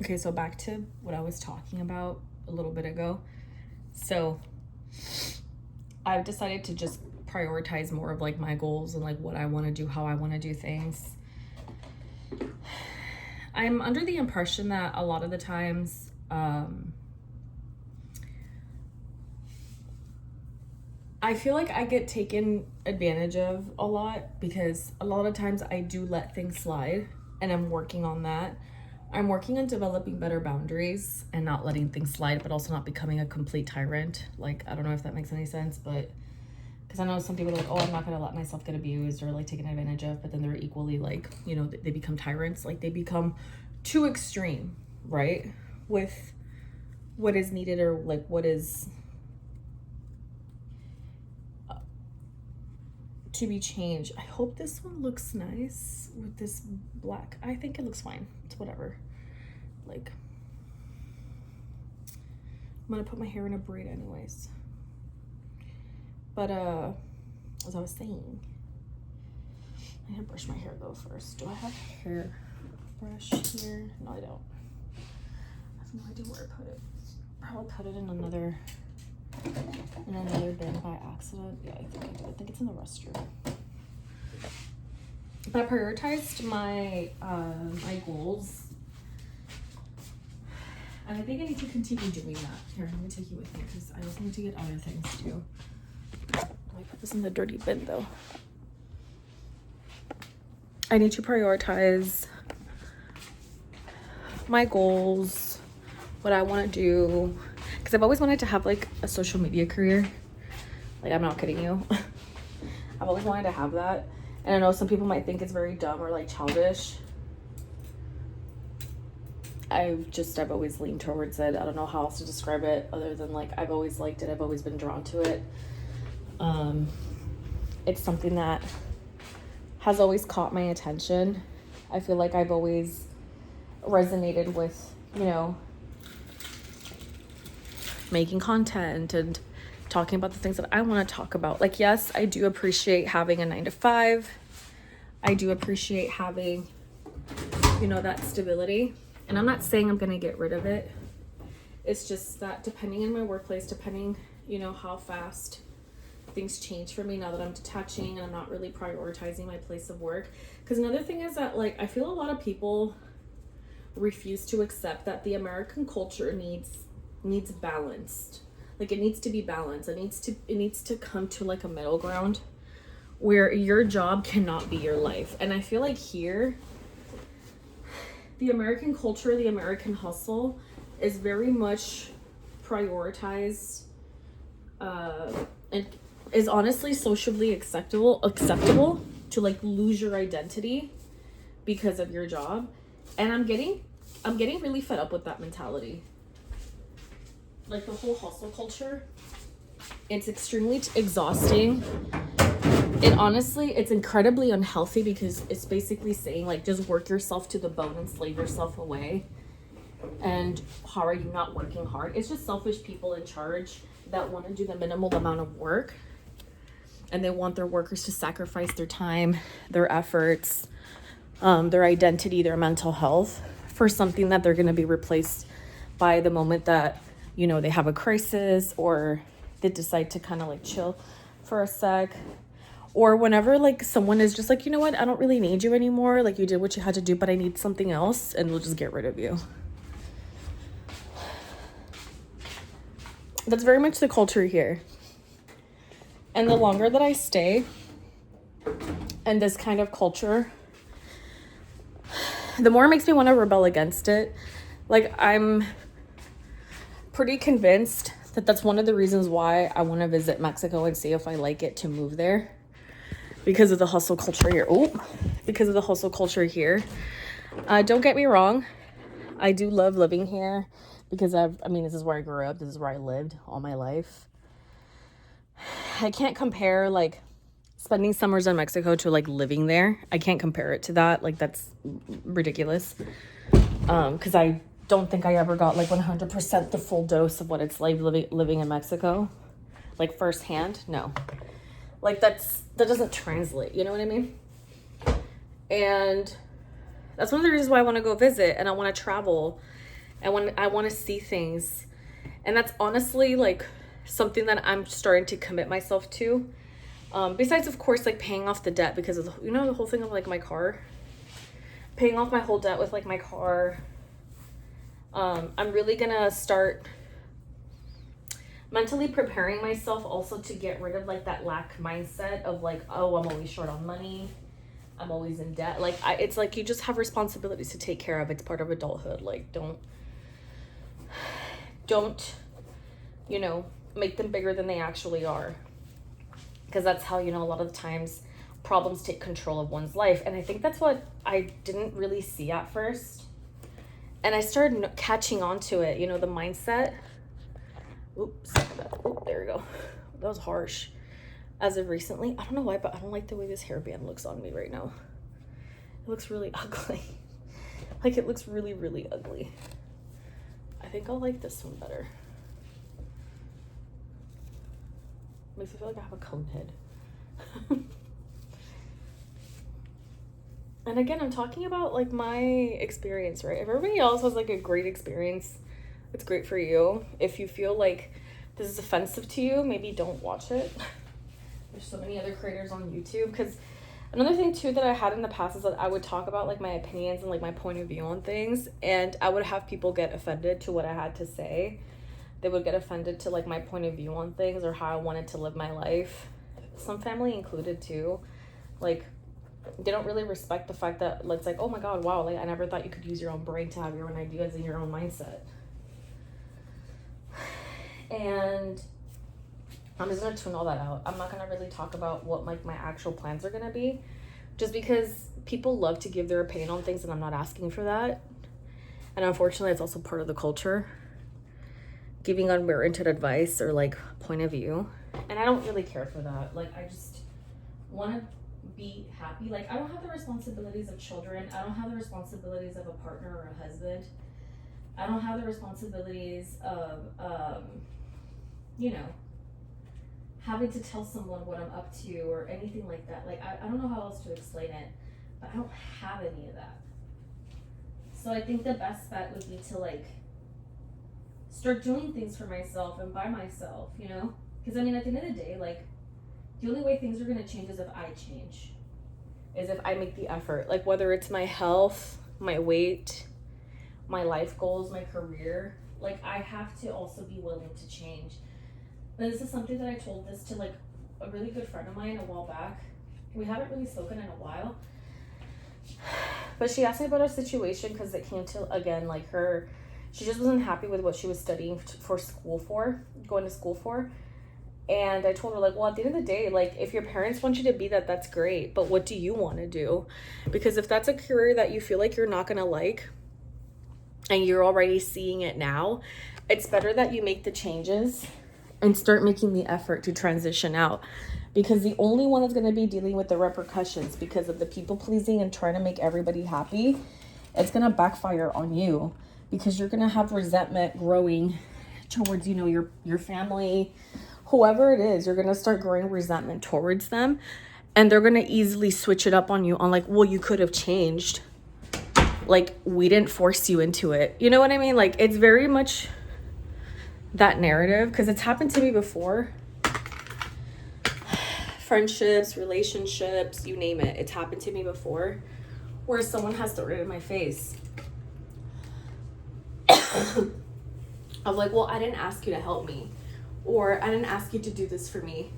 Okay, so back to what I was talking about a little bit ago. So I've decided to just prioritize more of like my goals and like what I want to do, how I want to do things. I'm under the impression that a lot of the times, I feel like I get taken advantage of a lot because a lot of times I do let things slide, and I'm working on that. I'm working on developing better boundaries and not letting things slide, but also not becoming a complete tyrant. Like, I don't know if that makes any sense, but because I know some people are like, oh, I'm not going to let myself get abused or like taken advantage of, but then they're equally like, you know, they become tyrants. Like, they become too extreme, right? With what is needed or like what is to be changed. I hope this one looks nice with this black. I think it looks fine. It's whatever. Like, I'm gonna put my hair in a braid anyways. But as I was saying, I gotta brush my hair though first. Do I have a hair brush here? No, I don't. I have no idea where I put it. Probably put it in another bin by accident. Yeah, I think I do. I think it's in the restroom. But I prioritized my my goals, and I think I need to continue doing that. Here, let me take you with me because I also need to get other things too. Let me put this in the dirty bin though. I need to prioritize my goals, what I want to do, because I've always wanted to have like a social media career. Like, I'm not kidding you. I've always wanted to have that. And I know some people might think it's very dumb or like childish. I've always leaned towards it. I don't know how else to describe it other than like, I've always liked it. I've always been drawn to it. It's something that has always caught my attention. I feel like I've always resonated with, you know, making content and talking about the things that I want to talk about. Like, yes, I do appreciate having a 9-to-5. I do appreciate having, you know, that stability. And I'm not saying I'm going to get rid of it. It's just that depending on my workplace, depending, you know, how fast things change for me now that I'm detaching and I'm not really prioritizing my place of work. Because another thing is that, like, I feel a lot of people refuse to accept that the American culture needs balanced. Like, it needs to be balanced. It needs to come to like a middle ground where your job cannot be your life. And I feel like here, the American culture, the American hustle is very much prioritized, and is honestly socially acceptable to like lose your identity because of your job. And I'm getting really fed up with that mentality. Like, the whole hustle culture, it's extremely exhausting. And honestly, it's incredibly unhealthy because it's basically saying, like, just work yourself to the bone and slave yourself away. And how are you not working hard? It's just selfish people in charge that want to do the minimal amount of work. And they want their workers to sacrifice their time, their efforts, their identity, their mental health for something that they're going to be replaced by the moment that, you know, they have a crisis or they decide to kind of like chill for a sec. Or whenever like someone is just like, you know what, I don't really need you anymore. Like, you did what you had to do, but I need something else, and we'll just get rid of you. That's very much the culture here. And the longer that I stay in this kind of culture, the more it makes me want to rebel against it. Like, I'm pretty convinced that that's one of the reasons why I want to visit Mexico and see if I like it to move there. Because of the hustle culture here. Because of the hustle culture here. Don't get me wrong. I do love living here because this is where I grew up. This is where I lived all my life. I can't compare like spending summers in Mexico to like living there. I can't compare it to that. Like, that's ridiculous. Because I don't think I ever got like 100% the full dose of what it's like living in Mexico. Like, firsthand. No. Like, that doesn't translate, you know what I mean? And that's one of the reasons why I want to go visit and I want to travel I want to see things. And that's honestly like something that I'm starting to commit myself to. Besides, of course, like paying off the debt because of the whole thing of like my car, paying off my whole debt with like my car. I'm really gonna start mentally preparing myself also to get rid of like that lack mindset of like, oh, I'm always short on money, I'm always in debt. Like it's like you just have responsibilities to take care of. It's part of adulthood. Like don't make them bigger than they actually are, because that's how a lot of the times problems take control of one's life. And I think that's what I didn't really see at first, and I started catching on to it, the mindset. Oops. Oh, there we go. That was harsh. As of recently, I don't know why, but I don't like the way this hairband looks on me right now. It looks really ugly. Like, it looks really, really ugly. I think I'll like this one better. Makes me feel like I have a cone head. And again, I'm talking about like my experience, right? If everybody else has like a great experience, it's great for you. If you feel like this is offensive to you, maybe don't watch it. There's so many other creators on YouTube. Because another thing too that I had in the past is that I would talk about like my opinions and like my point of view on things, and I would have people get offended to what I had to say. They would get offended to like my point of view on things or how I wanted to live my life. Some family included too. Like, they don't really respect the fact that it's like, oh my god, wow, like I never thought you could use your own brain to have your own ideas and your own mindset. And I'm just gonna tune all that out. I'm not gonna really talk about what like my actual plans are gonna be, just because people love to give their opinion on things and I'm not asking for that. And unfortunately, it's also part of the culture, giving unwarranted advice or like point of view. And I don't really care for that. Like, I just want to be happy. Like, I don't have the responsibilities of children. I don't have the responsibilities of a partner or a husband. I don't have the responsibilities of having to tell someone what I'm up to or anything like that. Like, I don't know how else to explain it, but I don't have any of that. So I think the best bet would be to like start doing things for myself and by myself, because I mean, at the end of the day, like, the only way things are going to change is if I change, is if I make the effort. Like, whether it's my health, my weight, my life goals, my career, like, I have to also be willing to change. And this is something that I told this to like a really good friend of mine a while back. We haven't really spoken in a while, but she asked me about our situation because it came to, again, like, she just wasn't happy with what she was studying going to school for. And I told her, like, well, at the end of the day, like, if your parents want you to be that, that's great. But what do you want to do? Because if that's a career that you feel like you're not going to like, and you're already seeing it now, it's better that you make the changes and start making the effort to transition out. Because the only one that's going to be dealing with the repercussions because of the people pleasing and trying to make everybody happy, it's going to backfire on you. Because you're going to have resentment growing towards, your family, whoever it is. You're going to start growing resentment towards them. And they're going to easily switch it up on you on like, well, you could have changed. Like, we didn't force you into it. You know what I mean? Like, it's very much that narrative, because it's happened to me before. Friendships, relationships, you name it. It's happened to me before where someone has thrown it in my face. Of like, well, I didn't ask you to help me, or I didn't ask you to do this for me,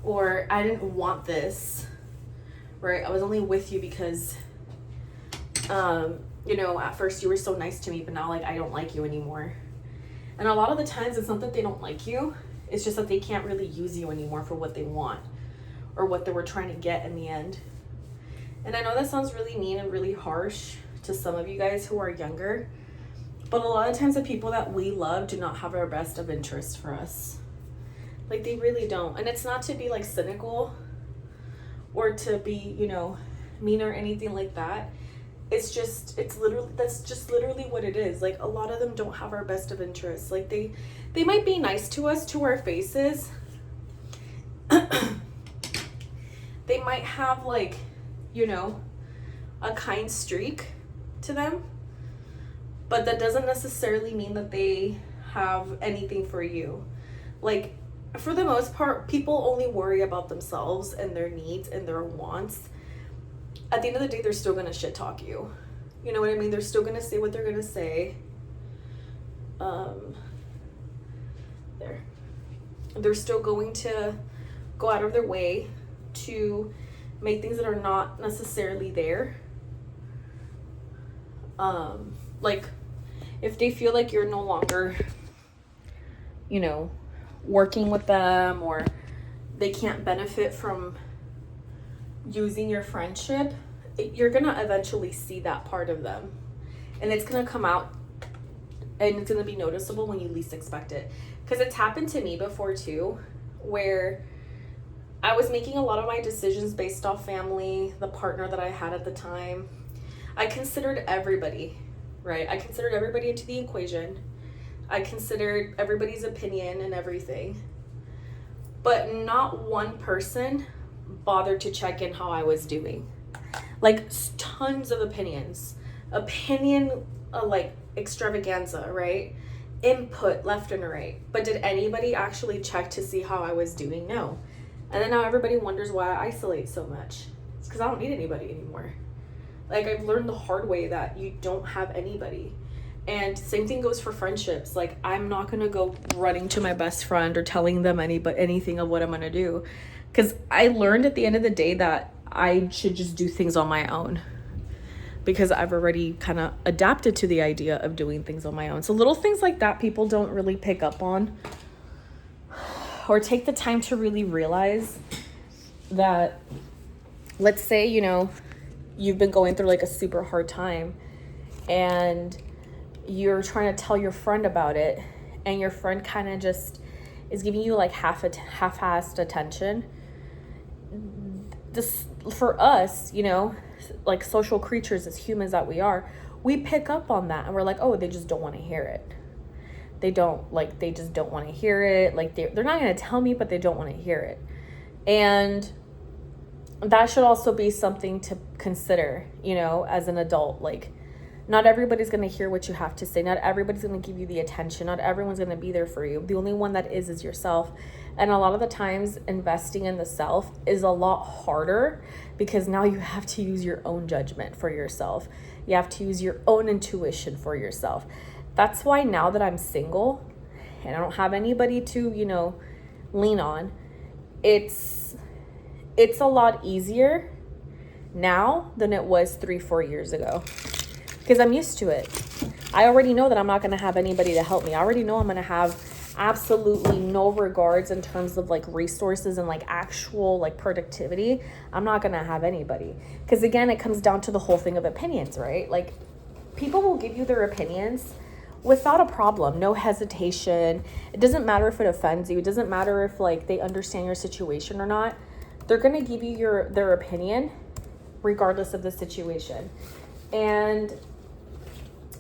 or I didn't want this, right? I was only with you because at first you were so nice to me, but now like I don't like you anymore. And a lot of the times it's not that they don't like you, it's just that they can't really use you anymore for what they want or what they were trying to get in the end. And I know that sounds really mean and really harsh to some of you guys who are younger, but a lot of times the people that we love do not have our best of interest for us. Like, they really don't. And it's not to be like cynical or to be, mean or anything like that. That's just literally what it is. Like, a lot of them don't have our best of interests. Like, they might be nice to us to our faces. They might have like, a kind streak to them, but that doesn't necessarily mean that they have anything for you. Like, for the most part, people only worry about themselves and their needs and their wants. At the end of the day, they're still gonna shit talk you. You know what I mean? They're still gonna say what they're gonna say. They're still going to go out of their way to make things that are not necessarily there. Like, if they feel like you're no longer, you know, working with them, or they can't benefit from using your friendship, you're gonna eventually see that part of them, and it's gonna come out, and it's gonna be noticeable when you least expect it. Because it's happened to me before too, where I was making a lot of my decisions based off family, the partner that I had at the time. I considered everybody, right? I considered everybody into the equation. I considered everybody's opinion and everything. But not one person bothered to check in how I was doing. Like, tons of opinions. Like, extravaganza, right? Input left and right. But did anybody actually check to see how I was doing? No. And then now everybody wonders why I isolate so much. It's because I don't need anybody anymore. Like, I've learned the hard way that you don't have anybody. And same thing goes for friendships. Like, I'm not going to go running to my best friend or telling them anything of what I'm going to do. Because I learned at the end of the day that I should just do things on my own. Because I've already kind of adapted to the idea of doing things on my own. So little things like that people don't really pick up on or take the time to really realize that, let's say, you know, you've been going through like a super hard time and you're trying to tell your friend about it, and your friend kind of just is giving you like half-assed attention. This, for us, you know, like social creatures as humans that we are, we pick up on that and we're like, oh, they just don't want to hear it. They just don't want to hear it. Like, they're not going to tell me, but they don't want to hear it. And that should also be something to consider, you know, as an adult. Like, not everybody's going to hear what you have to say. Not everybody's going to give you the attention. Not everyone's going to be there for you. The only one that is yourself. And a lot of the times, investing in the self is a lot harder because now you have to use your own judgment for yourself. You have to use your own intuition for yourself. That's why now that I'm single and I don't have anybody to, you know, lean on, it's a lot easier now than it was 3-4 years ago. Because I'm used to it. I already know that I'm not going to have anybody to help me. I already know I'm going to have absolutely no regards in terms of like resources and like actual like productivity. I'm not going to have anybody. Because again, it comes down to the whole thing of opinions, right? Like, people will give you their opinions without a problem, no hesitation. It doesn't matter if it offends you. It doesn't matter if like they understand your situation or not. They're going to give you their opinion regardless of the situation. And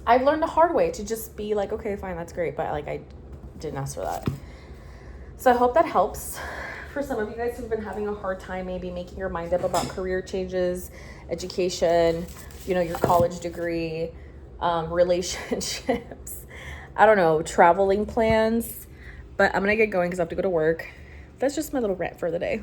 I've learned the hard way to just be like, okay, fine, that's great. But like, I didn't ask for that. So I hope that helps for some of you guys who've been having a hard time maybe making your mind up about career changes, education, you know, your college degree, relationships, I don't know, traveling plans. But I'm going to get going because I have to go to work. That's just my little rant for the day.